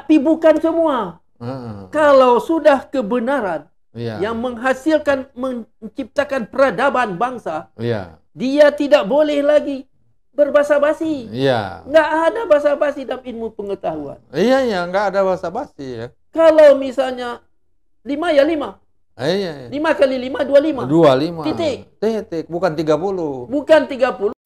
Tapi bukan semua. Kalau sudah kebenaran yang menghasilkan, menciptakan peradaban bangsa, dia tidak boleh lagi berbasa-basi. Nggak ada basa-basi dalam ilmu pengetahuan. Nggak ada basa-basi ya. Kalau misalnya 5 ya 5. 5 kali 5, 25. 25. Titik. Bukan 30. Bukan 30.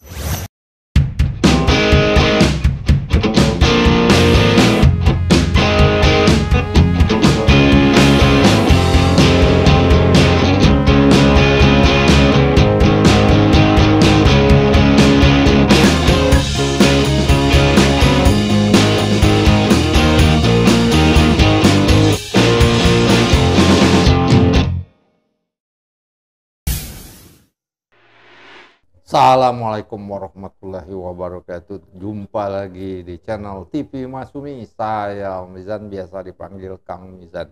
Assalamualaikum warahmatullahi wabarakatuh. Jumpa lagi di channel TV Masumi. Saya Mizan, biasa dipanggil Kang Mizan.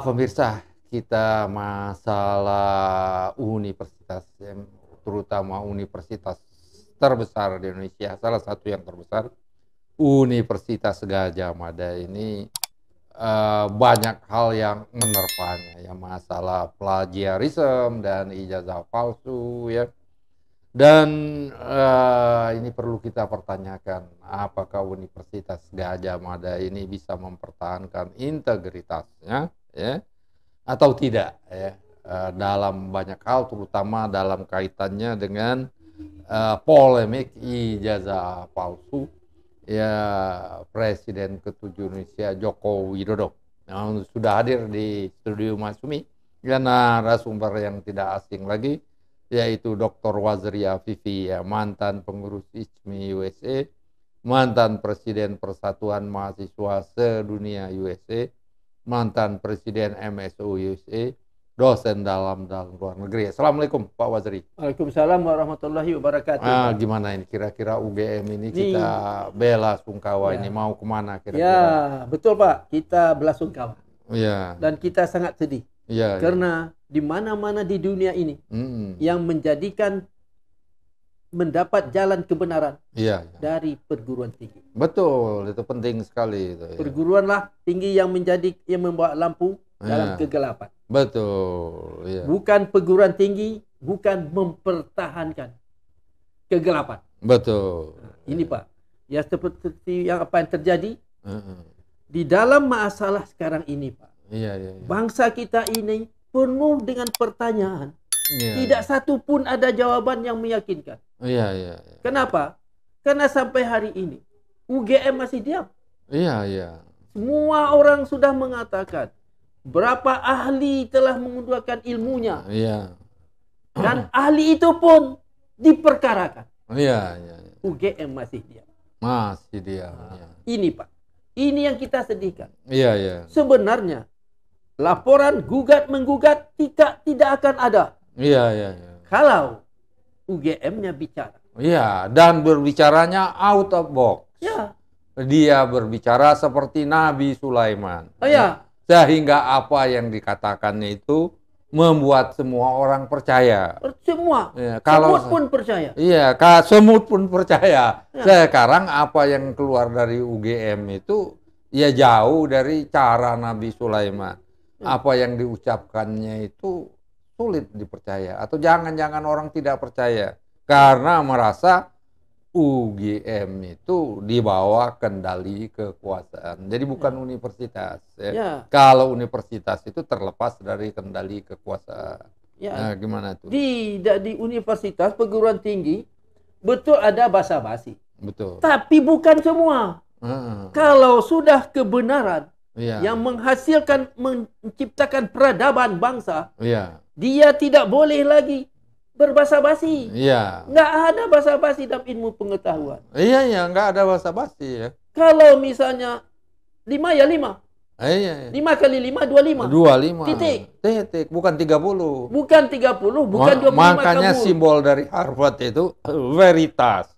Pemirsa, kita masalah universitas, terutama universitas terbesar di Indonesia, salah satu yang terbesar, Universitas Gadjah Mada ini banyak hal yang menerpanya ya, masalah plagiarisme dan ijazah palsu ya. Dan ini perlu kita pertanyakan, apakah Universitas Gadjah Mada ini bisa mempertahankan integritasnya ya atau tidak ya, dalam banyak hal, terutama dalam kaitannya dengan polemik ijazah palsu ya Presiden ke-7 Indonesia Joko Widodo. Sudah hadir di studio Masumi ya, narasumber yang tidak asing lagi, yaitu Dr. Wazri Afifi ya, mantan pengurus ISMI USA, mantan Presiden Persatuan Mahasiswa Sedunia USA, mantan Presiden MSU USA, dosen dalam luar negeri. Assalamualaikum Pak Wazri. Waalaikumsalam warahmatullahi wabarakatuh. Gimana ini kira-kira UGM ini kita bela sungkawa ini mau kemana kira-kira? Ya betul Pak, kita bela sungkawa. Ya. Dan kita sangat sedih. Karena di mana-mana di dunia ini yang menjadikan mendapat jalan kebenaran dari perguruan tinggi. Betul, itu penting sekali itu. Perguruan lah tinggi yang membawa lampu dalam kegelapan. Betul. Bukan perguruan tinggi, bukan mempertahankan kegelapan. Betul. Ini Pak, ya seperti yang apa yang terjadi di dalam masalah sekarang ini Pak. Bangsa kita ini penuh dengan pertanyaan. Tidak satu pun ada jawaban yang meyakinkan. Kenapa? Karena sampai hari ini UGM masih diam. Semua orang sudah mengatakan berapa ahli telah mengundurkan ilmunya. Dan ahli itu pun diperkarakan. UGM masih diam. Masih diam. Ini Pak, ini yang kita sedihkan. Sebenarnya laporan gugat menggugat tidak akan ada. Kalau UGM-nya bicara. Dan berbicaranya out of box. Dia berbicara seperti Nabi Sulaiman. Sehingga apa yang dikatakannya itu membuat semua orang percaya. Semua. Semut pun percaya. Semut pun percaya. Sekarang apa yang keluar dari UGM itu ya jauh dari cara Nabi Sulaiman. Apa yang diucapkannya itu sulit dipercaya, atau jangan-jangan orang tidak percaya karena merasa UGM itu di bawah kendali kekuasaan. Jadi bukan universitas. Kalau universitas itu terlepas dari kendali kekuasaan. Nah, gimana tuh? Di universitas perguruan tinggi betul ada basa-basi. Betul. Tapi bukan semua. Kalau sudah kebenaran yang menghasilkan, menciptakan peradaban bangsa, dia tidak boleh lagi berbasa-basi. Nggak ada basa-basi dalam ilmu pengetahuan. Nggak ada basa-basi ya. Kalau misalnya 5 ya 5. 5 kali 5, 25. 25. Titik. Bukan 30. Bukan 30, bukan 25 Makanya kabul. simbol dari Harvard itu veritas.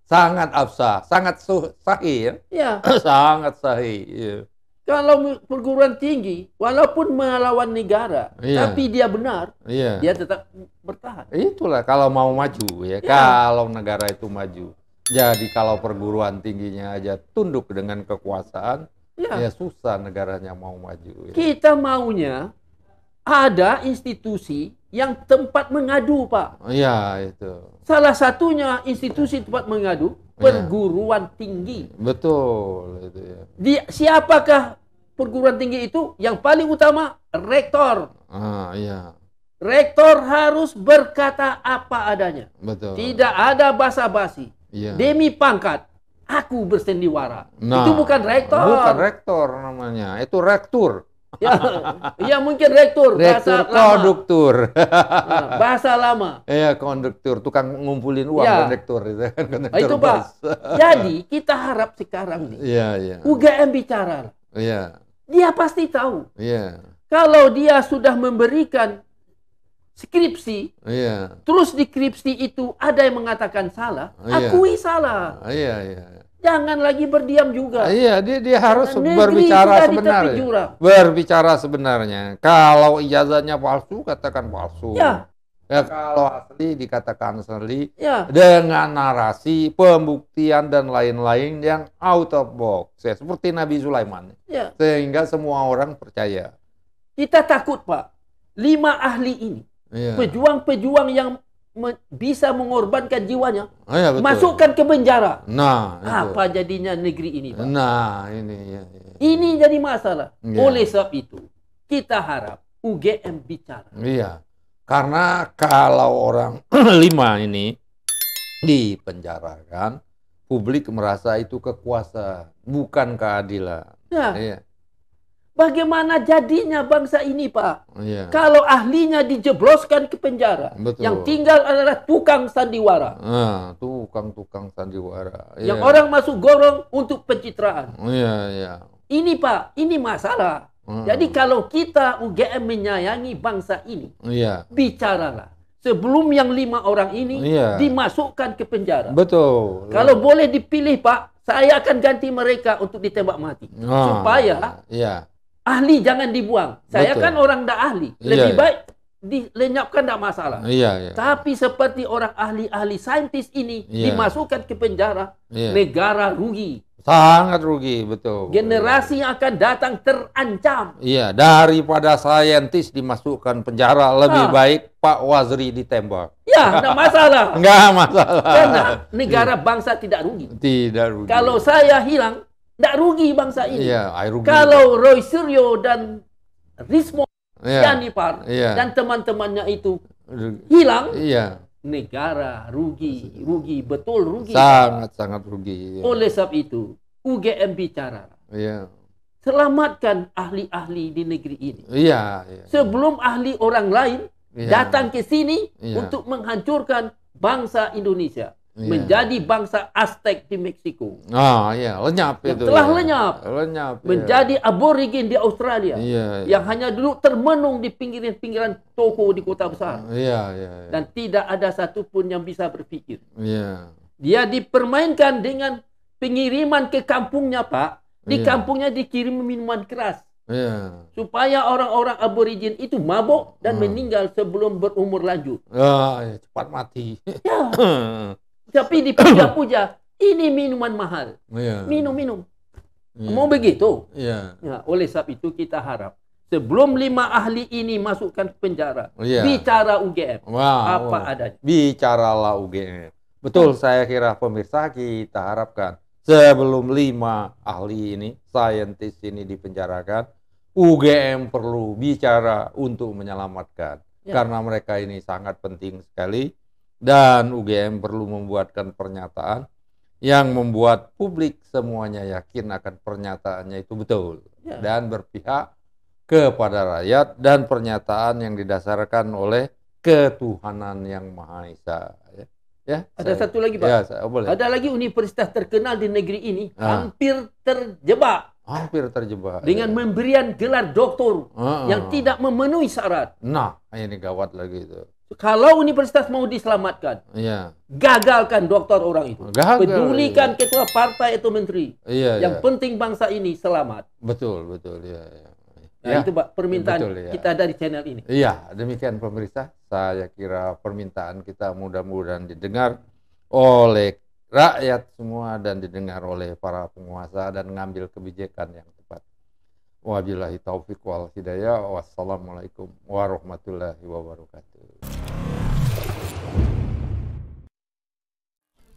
Sangat absah, sangat sahih ya. Sangat sahih. Kalau perguruan tinggi, walaupun melawan negara, tapi dia benar, dia tetap bertahan. Itulah kalau mau maju ya. Kalau negara itu maju. Jadi kalau perguruan tingginya aja tunduk dengan kekuasaan, ya susah negaranya mau maju. Kita maunya ada institusi yang tempat mengadu, Pak. Iya, itu. Salah satunya institusi tempat mengadu, perguruan tinggi. Betul, itu ya. Siapakah perguruan tinggi itu? Yang paling utama, rektor. Iya. Rektor harus berkata apa adanya. Betul. Tidak ada basa-basi. Iya. Demi pangkat, aku bersendiwara. Nah, itu bukan rektor. Bukan rektor namanya, itu rektur. Ya mungkin rektur. Rektur konduktur. Bahasa lama. Iya, konduktur, tukang ngumpulin uang konduktur itu kan. Itu Pak. Jadi kita harap sekarang nih. UGM bicara. Iya. Dia pasti tahu. Iya. Kalau dia sudah memberikan skripsi, terus di skripsi itu ada yang mengatakan salah, akui salah. Jangan lagi berdiam juga. Iya, dia harus berbicara sebenarnya. Berbicara sebenarnya. Kalau ijazahnya palsu, katakan palsu. Ya, kalau asli dikatakan asli. Dengan narasi, pembuktian dan lain-lain yang out of box. Ya, seperti Nabi Sulaiman. Sehingga semua orang percaya. Kita takut, Pak. 5 ahli ini. Pejuang-pejuang yang bisa mengorbankan jiwanya, masukkan ke penjara. Nah, apa jadinya negeri ini, Pak? Nah, ini ini jadi masalah. Oleh sebab itu, kita harap UGM bicara. Iya, karena kalau orang 5 ini dipenjarakan, publik merasa itu kekuasaan, bukan keadilan. Iya. Bagaimana jadinya bangsa ini, Pak? Kalau ahlinya dijebloskan ke penjara, yang tinggal adalah tukang sandiwara. Tukang sandiwara. Yang orang masuk gorong untuk pencitraan. Ini, Pak, ini masalah. Jadi kalau kita UGM menyayangi bangsa ini, bicaralah. Sebelum yang 5 orang ini dimasukkan ke penjara. Betul. Kalau boleh dipilih, Pak, saya akan ganti mereka untuk ditembak mati. Supaya ahli jangan dibuang. Saya kan orang tidak ahli. Lebih baik dilenyapkan, tidak masalah. Tapi seperti orang ahli-ahli saintis ini dimasukkan ke penjara, negara rugi. Sangat rugi, betul. Generasi yang akan datang terancam. Iya, daripada saintis dimasukkan penjara, lebih baik Pak Waziri ditembak. Ya, tidak masalah. Enggak masalah. Karena negara bangsa tidak rugi. Tidak rugi. Kalau saya hilang, tidak rugi bangsa ini. Rugi. Kalau Roy Suryo dan Rismo Yanipar dan teman-temannya itu hilang, negara rugi, betul rugi. Sangat rugi. Oleh sebab itu, UGM bicara. Selamatkan ahli-ahli di negeri ini. Sebelum ahli orang lain datang ke sini untuk menghancurkan bangsa Indonesia. Menjadi bangsa Aztec di Meksiko. Lenyap itu. Telah lenyap. Menjadi aborigin di Australia. Yang hanya dulu termenung di pinggiran-pinggiran toko di kota besar. Dan tidak ada satupun yang bisa berpikir. Dia dipermainkan dengan pengiriman ke kampungnya, Pak. Di kampungnya dikirim minuman keras. Supaya orang-orang aborigin itu mabuk dan meninggal sebelum berumur lanjut. Cepat mati. Tapi dipuja-puja, ini minuman mahal. Minum. Mau begitu? Oleh sebab itu kita harap sebelum 5 ahli ini masukkan ke penjara, bicara UGM. Apa adanya. Bicaralah UGM. Betul, saya kira pemirsa kita harapkan sebelum 5 ahli ini, saintis ini dipenjarakan, UGM perlu bicara untuk menyelamatkan. Karena mereka ini sangat penting sekali. Dan UGM perlu membuatkan pernyataan yang membuat publik semuanya yakin akan pernyataannya itu betul. Dan berpihak kepada rakyat dan pernyataan yang didasarkan oleh ketuhanan yang Maha Esa. Ada satu lagi, Pak. Ada lagi universitas terkenal di negeri ini hampir terjebak. Dengan memberian gelar doktor yang tidak memenuhi syarat. Nah, ini gawat lagi itu. Kalau universitas mau diselamatkan, gagalkan doktor orang itu. Pedulikan ketua partai atau menteri. Yang penting bangsa ini selamat. Betul. Itu Pak, permintaan kita dari channel ini. Demikian pemirsa. Saya kira permintaan kita mudah-mudahan didengar oleh rakyat semua dan didengar oleh para penguasa dan mengambil kebijakan yang tepat. Wabillahi taufiq wal hidayah. Wassalamualaikum warahmatullahi wabarakatuh.